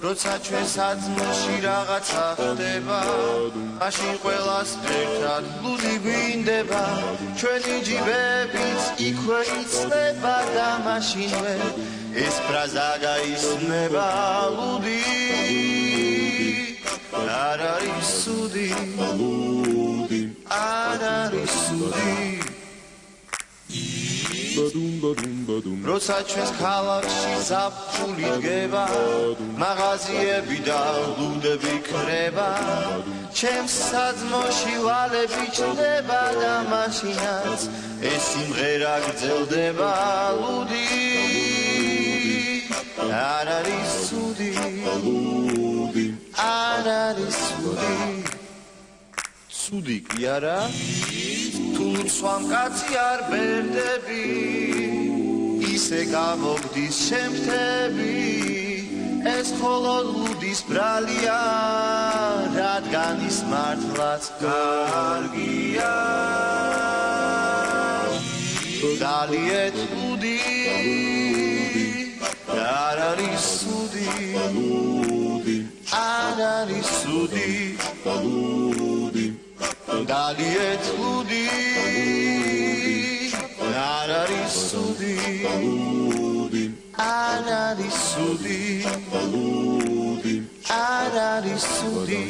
როცა ჩვენ საძმოში რაღაცა ხდება მაშინ ყველას ერთად ლუდი გვინდება ჩვენი ჯიბებიც იქვე იცნება და მაშინვე ეს ფრაზა გაისმება ლუდი არ არის სუდი არ არის სუდი როცა ჩვენს ქალაქში ზაფხული დგება მაღაზიები და ლუდები ქრება ჩემს საძმოში ვალები ჩნდება და მაშინაც ეს სიმღერა გრძელდება ლუდი არ არის სუდი არ არის სუდი სუდი კი არა თუ სვამ კაცი არ ბერდები ისე გამოგდის შემთები ეს მხოლოდ ლუდის ბრალია რადგან ის მართლაც კარგია დალიეთ ლუდი არ არის სუდი არ არის სუდი დალიეთ ლუდი არ არის სუდი არ არის სუდი არ არის სუდი